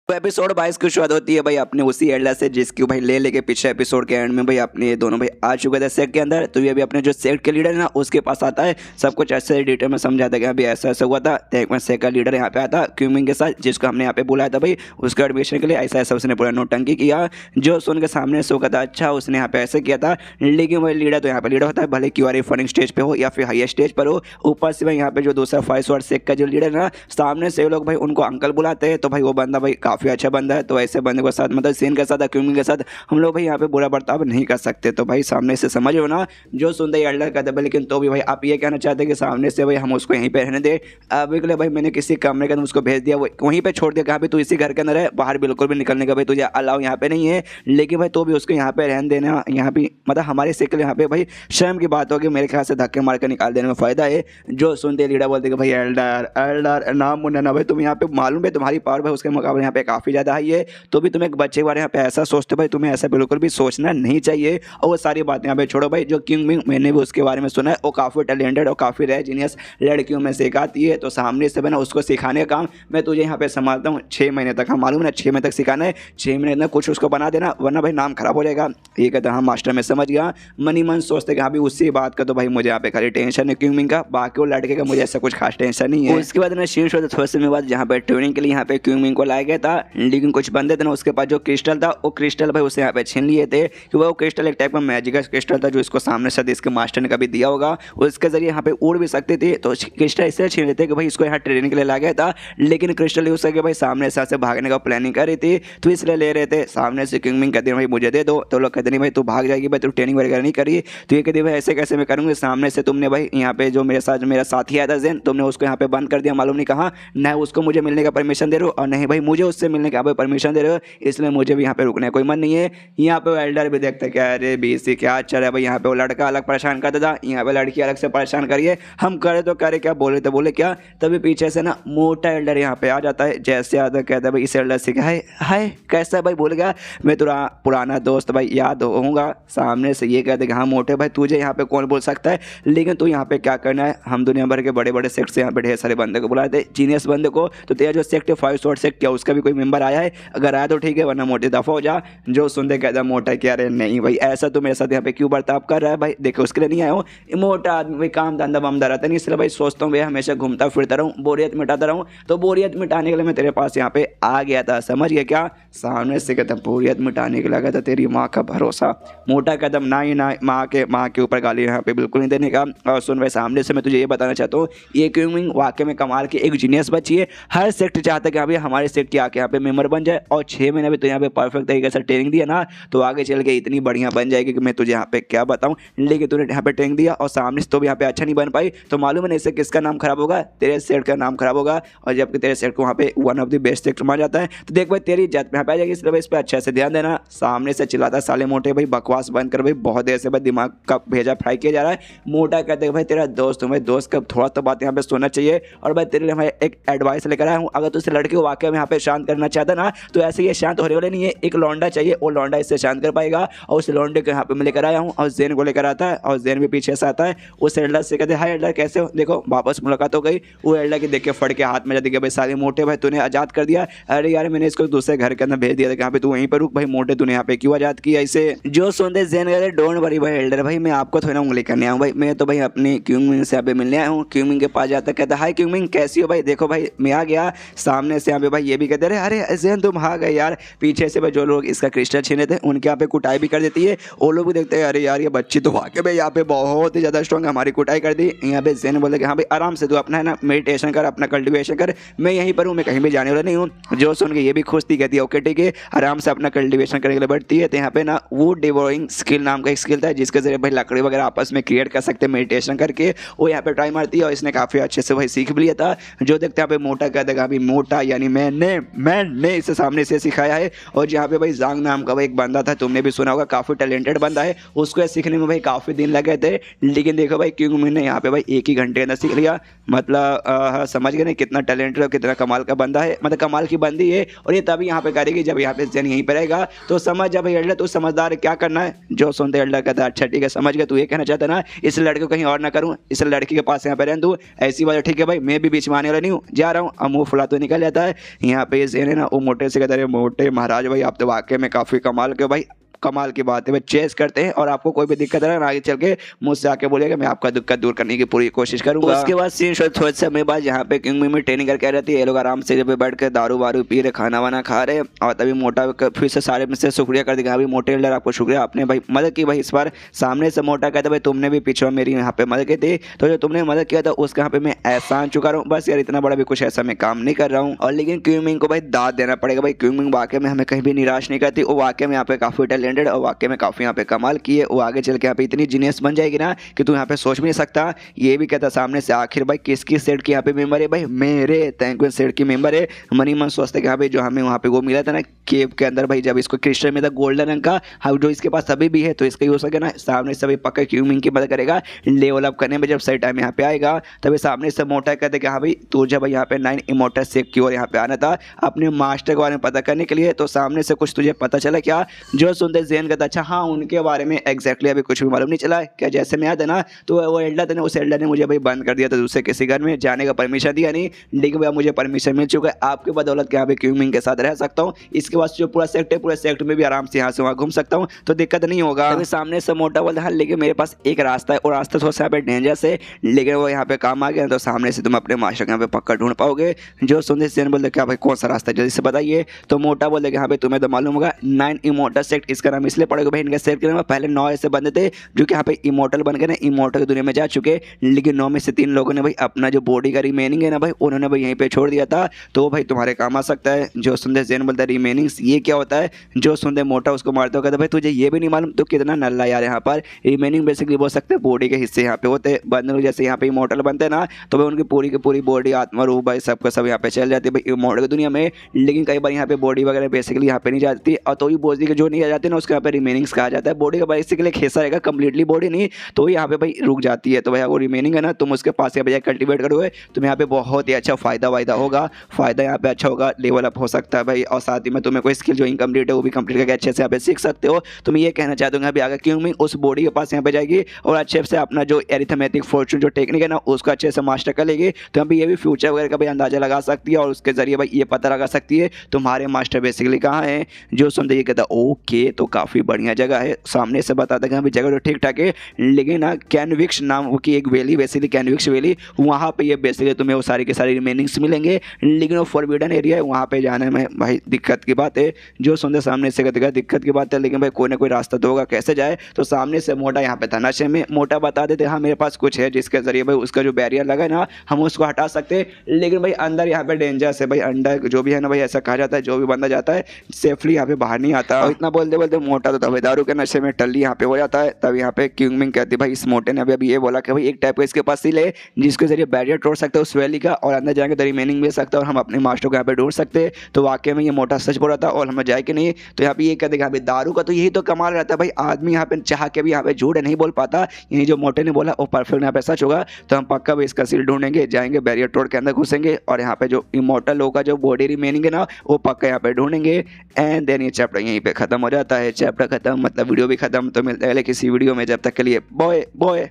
तो एपिसोड 22 की शुरुआत होती है भाई अपने उसी एल्डर से जिसकी भाई ले लेके पिछले एपिसोड के एंड में भाई अपने ये दोनों भाई आ चुके थे सेक्ट के अंदर। तो ये भी अपने जो सेक्ट के लीडर है ना उसके पास आता है, सब कुछ अच्छे डिटेल में समझाता है कि अभी ऐसा ऐसा हुआ था। तो एक बार सेक्ट का लीडर यहाँ पे आता क्यूमिंग के साथ, जिसको हमने यहाँ पे बुलाया था भाई उसके एडमिशन के लिए। ऐसा ऐसा उसने पूरा नोटंकी किया जो सुन के सामने से कहता अच्छा उसने यहाँ पे ऐसे किया था। लेकिन भाई लीडर तो यहाँ पे लीडर होता है, भले क्यू आर फनिंग स्टेज पे हो या फिर हाईएस्ट स्टेज पर हो। ऊपर से भाई यहाँ पे जो दूसरा 5 स्टार सेक्ट का जो लीडर है ना सामने से लोग भाई उनको अंकल बुलाते हैं। तो भाई वो बंदा भाई काफ़ी अच्छा बंदा है। तो ऐसे बंदे के साथ मतलब सीन के साथ क्यूमिंग के साथ हम लोग भाई यहाँ पे बुरा बर्ताव नहीं कर सकते। तो भाई सामने से समझ हो ना जो सुनते ही एल्डर कहते भाई, लेकिन तो भी भाई आप ये कहना चाहते हैं कि सामने से भाई हम उसको यहीं पे रहने दे। अभी के लिए भाई मैंने किसी कमरे के अंदर उसको भेज दिया, वहीं पे छोड़ दिया, कहाँ पे तू इसी घर के अंदर है, बाहर बिल्कुल भी निकलने का भाई तुझे अलाउ यहाँ पे नहीं है। लेकिन भाई तो भी उसको यहाँ पे रहने देना, यहाँ पे मतलब हमारे सिक्के यहाँ पे भाई शर्म की बात होगी। मेरे ख्याल से धक्के मार कर निकाल देने में फायदा है। जो सुनते लीडर बोलते कि भाई एल्डर एल्डर नाम मुन्ना ना भाई तुम यहाँ पे मालूम है तुम्हारी पावर भाई उसके मुकाबले यहाँ पे काफ़ी ज़्यादा हाई है। तो भी तुम एक बच्चे के बारे यहाँ पे ऐसा सोचते भाई, तुम्हें ऐसा बिल्कुल भी सोचना नहीं चाहिए। और वो सारी बातें यहाँ पे छोड़ो भाई। जो किंग मैंने भी उसके बारे में सुना है, वो काफ़ी टैलेंटेड और काफ़ी रहे जीनियस लड़कियों में सिखाती है। तो सामने से ना उसको सिखाने का काम मैं तुझे यहाँ पे संभालता हूँ 6 महीने तक। हम मालूम है ना 6 महीने तक सिखाना है, 6 महीने में कुछ उसको बना देना वरना भाई नाम खराब हो जाएगा। ये कहता हाँ मास्टर मैं समझ गया। मनी मन सोचते कि हाँ भी उसी बात का तो भाई मुझे यहाँ पे खाली टेंशन है किंग का, बाकी वो लड़के का मुझे ऐसा कुछ खास टेंशन नहीं है। उसके बाद ना शीन शो थोड़े समय बाद जहाँ पे ट्रेनिंग के लिए यहाँ पे किंग को लाया गया था। लेकिन कुछ बंदे थे ना उसके पास जो क्रिस्टल था वो क्रिस्टल भाई उसे यहाँ पे छीन लिए थे कि वो क्रिस्टल एक टाइप का मैजिकल क्रिस्टल था जो इसको सामने से इसके मास्टर ने कभी दिया होगा। उसके जरिए यहाँ पे उड़ भी सकते थे। तो क्रिस्टल इससे छीन लेते कि भाई इसको यहाँ ट्रेनिंग के लिए ला गया था। लेकिन क्रिस्टल यूज करके भाई सामने से भागने का प्लानिंग कर रही थी तो इसलिए ले रहे थे। सामने से किंग कहते हैं भाई मुझे दे दो। तो लोग कहते नहीं भाई तू भाग जाएगी भाई, तू ट्रेनिंग वगैरह नहीं करी। तो ये कहते भाई ऐसे कैसे मैं करूँगी, सामने से तुमने भाई यहाँ पे जो मेरे साथ मेरा साथी आया था जेन, तुमने उसको यहाँ पे बंद कर दिया, मालूम नहीं कहा न उसको मुझे मिलने का परमिशन दे रहे हो और नहीं भाई मुझे उससे मिलने का परमिशन दे रहे हो। इसलिए मुझे भी यहाँ पे रुकने का कोई मन नहीं है। यहाँ पे एल्डर भी देखते क्या अरे बीसी क्या अच्छा है भाई, यहाँ पे वो लड़का अलग परेशान करता था, यहाँ पे लड़की अलग से परेशान करिए, हम करे तो करे क्या, बोले तो बोले क्या। तभी पीछे से ना मोटा एल्डर यहाँ पे आ जाता है। जैसे आता कहता है भाई इस एल्डर से क्या है हाय कैसा भाई, बोल गया मैं तेरा पुराना दोस्त भाई याद होऊंगा। सामने से ये कहते कि हाँ मोटे भाई तुझे यहाँ पे कौन बोल सकता है, लेकिन तू यहाँ पे क्या करना है, हम दुनिया भर के बड़े बड़े सेक्ट से यहाँ पे ढेर सारे बंदे को बुलाए थे जीनियस बंदे को। तो तेरा जो सेक्ट है 5 स्टार सेक्ट क्या उसका भी कोई मेंबर आया है, अगर आया तो ठीक है वरना मोटे दफा हो जा। जो सुनते कहता मोटा क्या अरे नहीं भाई ऐसा तो मेरे साथ यहाँ पे क्यों बर्ताव कर रहा है भाई, देखो उसके लिए नहीं आया हूँ, मोटा आदमी भाई काम धंधा बमदा रहता नहीं, इसलिए भाई सोचता हूँ भाई हमेशा घूमता फिरता रहूँ बोरियत मिटाता रहूँ। तो बोरियत मिटाने के लिए मैं तेरे पास यहाँ पे आ गया था, समझ गया क्या। सामने से कहता बोरियत मिटाने के लिए गया था, तेरी माँ का भरोसा। मोटा कदम ना ही ना माँ के ऊपर गाली यहाँ पे बिल्कुल नहीं देने का। और सुन भाई सामने से मैं तुझे ये बताना चाहता हूँ ये किंग वाकई में कमाल की एक जीनियस बच्ची है। हर सेक्ट चाहता है कि अभी हमारे सेक्ट की आके यहाँ पे मेंबर बन जाए और 6 महीने भी तो यहाँ पे परफेक्ट तरीके से ट्रेनिंग दिया ना तो आगे चल के इतनी बढ़िया बन जाएगी कि मैं तुझे यहाँ पे क्या बताऊँ। लेकिन तूने यहाँ पे ट्रेनिंग दिया और सामने से तो भी यहाँ पे अच्छा नहीं बन पाई तो मालूम है ना इससे किसका नाम खराब होगा, तेरे सेक्ट का नाम खराब होगा। और जबकि तेरे सेक्ट को वहाँ पे one of the best sect माना जाता है। तो देख भाई तेरी इज्जत यहाँ पे आ जाएगी, इसलिए भाई इस पर अच्छे से ध्यान देना। सामने से चिल्लाता साले मोटे भाई बकवास बंद कर भाई, बहुत देर से भाई दिमाग का भेजा फ्राई किया जा रहा है। मोटा कहते हैं भाई तेरा दोस्त हूँ भाई, दोस्त का थोड़ा तो बात यहाँ पे सुनना चाहिए। और भाई तेरे लिए मैं एक एडवाइस लेकर आया हूँ, अगर तू इस लड़के को वाकई में यहाँ पे शांत करना चाहता ना तो ऐसे ये शांत होने वाले नहीं है, एक लौंडा चाहिए, वो लौंडा इससे शांत कर पाएगा। और उस लौंडे को यहाँ पे मैं लेकर आया हूँ और जेन को लेकर आता है और जेन भी पीछे से आता है। उस एल्डर से कहते हाय एल्डर कैसे हो, देखो वापस मुलाकात हो गई। वो एल्डर की देख के फट के हाथ में जाती है भाई साले मोटे भाई तूने आज़ाद कर दिया। अरे यार मैंने इसको दूसरे घर के अंदर भेज दिया था, यहाँ पे तू वहीं पर रुक भाई मोटे तूने यहाँ पे क्यों आज़ाद किया इसे। जो सुनते जेन कहते डोंट वरी भाई एल्डर भाई मैं आपको थोड़ा उंगली करने आऊँ भाई, मैं तो भाई अपनी क्यूमिंग से यहाँ पे मिलने आया हूँ। क्यूमिंग के पास जाता कहता हाय क्यूमिंग कैसी हो भाई, देखो भाई मैं आ गया। सामने से यहाँ पे भाई ये भी कहते अरे जेन तुम आ गए यार। पीछे से भाई जो लोग इसका क्रिस्टल छीने थे उनके यहाँ पे कुटाई भी कर देती है। वो लोग भी देखते हैं अरे यार ये बच्ची तो वाकई भाई यहाँ पे बहुत ही ज़्यादा स्ट्रॉन्ग है, हमारी कुटाई कर दी। यहाँ पे जेन बोले कि हाँ भाई आराम से तू अपना है ना मेडिटेशन कर, अपना कल्टिवेशन कर, मैं यहीं पर हूँ, मैं कहीं भी जाने वाला नहीं हूँ। जो सुन के ये भी खुश थी, कहती है ओके ठीक है, आराम से अपना कल्टिवेशन करने के लिए बैठती है। तो यहाँ पे ना वुड डिवोरिंग स्किल नाम का एक स्किल था जिसके जरिए भाई लकड़ी वगैरह आपस में क्रिएट कर सकते हैं मेडिटेशन करके। वो यहाँ पे ट्राई मारती है और इसने काफ़ी अच्छे से भाई सीख भी लिया था। जो देखते हैं यहाँ पे मोटा कहता है अभी मोटा यानी मैंने इसे सामने से सिखाया है। और जहाँ पे भाई जांग नाम का भाई एक बंदा था, तुमने भी सुना होगा, काफ़ी टैलेंटेड बंदा है, उसको सीखने में भाई काफ़ी दिन लगे थे। लेकिन देखो भाई किंग ने यहाँ पे भाई एक ही घंटे के अंदर सीख लिया। मतलब समझ गए ना कितना टैलेंटेड और कितना कमाल का बंदा है, मतलब कमाल की बंदी है। और ये तभी यहाँ पे करेगी जब यहाँ पे जेन यहीं पर रहेगा। तो समझ जा भाई एल्डर तू समझदार क्या करना है। जो सुनते एल्डर कहता है अच्छा ठीक है समझ गया, तू ये कहना चाहता ना इस लड़के को कहीं और ना करूँ, इस लड़की के पास यहाँ पे रहने दूँ, ऐसी बात ठीक है भाई मैं भी बीच में आने वाला नहीं हूँ, जा रहा हूँ। मुँह फुला तो निकल जाता है। यहाँ पे जेन है ना वो मोटे से कहते हैं मोटे महाराज भाई आप तो वाकई में काफ़ी कमाल के भाई, कमाल की बात है भाई, चेस करते हैं और आपको कोई भी दिक्कत है ना आगे चल के मुझसे आके बोलिएगा, मैं आपका दिक्कत दूर करने की पूरी कोशिश करूंगा। उसके बाद सीन थोड़े समय बाद यहाँ पे किंग में ट्रेनिंग करके रहती है, ये लोग आराम से जब बैठ कर दारू वारू पी रहे, खाना वाना खा रहे, और तभी मोटा फिर से सारे में से शुक्रिया कर देगा, भाई मोटे एल्डर आपको शुक्रिया, आपने भाई मदद की भाई। इस बार सामने से मोटा कहता भाई तुमने भी पीछे मेरी यहाँ पे मदद की थी, तो जो तुमने मदद किया था उसका यहाँ पे मैं एहसान चुका रहा हूँ, बस यार इतना बड़ा भी कुछ ऐसा मैं काम नहीं कर रहा हूँ। और लेकिन क्विंग मिंग को भाई दाद देना पड़ेगा भाई, क्विंग मिंग वाकई में हमें कहीं भी निराश नहीं करती, वो वाकई में यहाँ पे काफी टैलेंटेड और वाकई में काफी यहाँ पे कमाल की है, वो आगे चल के यहाँ पे इतनी जीनियस बन जाएगी ना कि तू यहाँ पे सोच भी नहीं सकता। ये भी कहता सामने से आखिर भाई किसकी सेट की यहाँ पे मेंबर है, भाई मेरे थैंक सेट की मेंबर है। मनी मन सोचते कि यहाँ पे जो हमें वहाँ पे वो मिला था ना केव के अंदर भाई, जब इसको क्रिस्टल में था गोल्डन रंग का, हाँ जो इसके पास अभी भी है, तो इसका ही हो सके ना, सामने से भाई पक्का क्यूमिंग की मदद करेगा लेवल अप करने में। जब सही टाइम यहाँ पे आएगा तभी सामने से मोटा कहते कि हाँ भाई तू जब यहाँ पे 9 इमोर्टल सेक की ओर यहाँ पे आना था अपने मास्टर के बारे में पता करने के लिए, तो सामने से कुछ तुझे पता चला क्या? जो सुनते जेन कहता अच्छा हाँ उनके बारे में एग्जैक्टली अभी कुछ भी मालूम नहीं चला क्या, जैसे मैं याद है ना तो वो एल्डर था ना, उस एल्डर ने मुझे भाई बंद कर दिया था, दूसरे किसी घर में जाने का परमिशन दिया नहीं, लेकिन भैया मुझे परमिशन मिल चुका है आपके बदौलत के यहाँ पे क्यूमिंग के साथ रह सकता हूँ। इसके बाद जो पूरा सेक्ट है पूरे सेक्ट में भी आराम से यहाँ से वहाँ घूम सकता हूँ, तो दिक्कत नहीं होगा। अभी सामने से मोटा बोलता है लेकिन मेरे पास एक रास्ता है, और रास्ता थोड़ा सा यहाँ पे डेंजरस है, लेकिन वो यहाँ पे काम आ गया तो सामने से तुम अपने मास्टर के यहाँ पे पक्का ढूंढ पाओगे। जो सुनते सेन बोलते क्या भाई कौन सा रास्ता है जल्दी से बताइए, तो मोटा बोलते यहाँ पे तुम्हें तो मालूम होगा 9 इमोर्टल सेक्ट, इसका नाम इसलिए पड़ेगा भाई इनके सेक्ट के नाम पहले 9 ऐसे बंदे थे जो कि यहाँ पे इमोर्टल बन गए ना, इमोर्टल की दुनिया में जा चुके, लेकिन 9 में से 3 लोगों ने भाई अपना जो बॉडी का रिमेनिंग है ना भाई उन्होंने भाई यहीं पे छोड़ दिया था, तो भाई तुम्हारे काम आ सकता है। जो सुनते जेन बोलता है रिमेनिंग्स ये क्या होता है, जो सुनते मोटा उसको मारते हो कहता भाई तुझे ये भी नहीं मालूम तो कितना नल्ला यार, यहाँ पर रिमेनिंग बेसिकली बोल सकते हैं बॉडी के हिस्से यहाँ पे होते हैं, बंदे जैसे यहाँ पे इमोर्टल बनते हैं ना तो भाई उनकी पूरी की पूरी बॉडी आत्मा रूह भाई सबका सब यहाँ पे चल जाती है भाई इमोर्टल की दुनिया में, लेकिन कई बार यहाँ पे बॉडी वगैरह बेसिकली यहाँ पे नहीं जाती, और तो ही बॉडी के जो नहीं आ जाती ना उसके यहाँ पे रिमेनिंग्स कहा जाता है, बॉडी का बेसिकली एक हिस्सा रहेगा कंप्लीटली बॉडी नहीं, तो यहाँ पे भाई रुक जाती है, तो भैया वो रिमेनिंग है ना तुम उसके पास या भैया कल्टीवेट करोगे तुम्हें यहाँ पे बहुत ही अच्छा फायदा होगा, फायदा यहाँ पे अच्छा होगा, लेवल अप हो सकता है भाई, और साथ ही में तुम्हें कोई स्किल जो इनकम्प्लीट है वो भी कंप्लीट करके अच्छे से यहाँ पे सीख सकते हो। तो मैं ये कहना चाहता हूँ अभी आगे क्यों मैं उस बॉडी के पास यहाँ पे जाएगी और अच्छे से अपना जो एरिथमेटिक फॉर्चून जो टेक्निक है ना उसको अच्छे से मास्टर कर लेगी, तो यहाँ पे ये भी फ्यूचर वगैरह का भी अंदाजा लगा सकती है और उसके जरिए भाई ये पता लगा सकती है तुम्हारे मास्टर बेसिकली कहाँ है। जो सुनते ये कहता ओके तो काफ़ी बढ़िया जगह है, सामने से बताता है कि जगह तो ठीक ठाक है, लेकिन ना कैनविक्स नाम की एक वैली बेसिकली कैनविक्स वैली, वहाँ पे ये बेसिकली तुम्हें वो सारी के सारी रिमेनिंग्स मिलेंगे, लेकिन वो फॉरबिडन एरिया है वहाँ पे जाने में भाई दिक्कत की बात है। जो सुनते सामने से कहते दिक्कत की बात है, लेकिन भाई कोई ना कोई रास्ता तो होगा कैसे जाए, तो सामने से मोटा यहाँ पे था नशे में, मोटा बता देते हाँ मेरे पास कुछ है जिसके जरिए भाई उसका जो बैरियर लगा है ना हम उसको हटा सकते, लेकिन भाई अंदर यहाँ पे डेंजरस है भाई, अंडर जो भी है ना भाई ऐसा कहा जाता है जो भी बंदा जाता है सेफली यहाँ पे बाहर नहीं आता, और इतना बोलते बोलते मोटा तो तभी दारू के नशे में टल्ली यहाँ पे हो जाता है। तब यहाँ पे क्यूमिंग कहती भाई इस मोटे ने अभी ये बोला कि भाई एक टाइप का इसके पास सील है जिसके जरिए बैरियर तोड़ सकते हो उस वैली का और अंदर जाके तो रिमेनिंग मिल सकता है और हम अपने मास्टर को यहाँ पे ढूंढ सकते हैं। तो वाकई में ये मोटा सच बोल रहा था और हमें जाए कि नहीं, तो यहाँ पे ये कहते हैं दारू का तो यही तो कमाल रहता है भाई, आदमी यहाँ पे चाह के भी यहाँ पे झूठ नहीं बोल पाता, यही जो मोटे ने बोला वो परफेक्ट यहाँ पे सच होगा, तो हम पक्का भी इसका सील ढूंढेंगे, जाएंगे बैरियर तोड़ के अंदर घुसेंगे और यहाँ पे जो इमोर्टल लोगों का जो बॉडी रिमेनिंग है ना वो पक्का यहाँ पे ढूंढेंगे। एंड देन ये चैप्टर यहीं पे खत्म हो जाता है, चैप्टर खत्म मतलब वीडियो भी खत्म। तो मिलता है किसी वीडियो में, जब तक के लिए बॉय बॉय।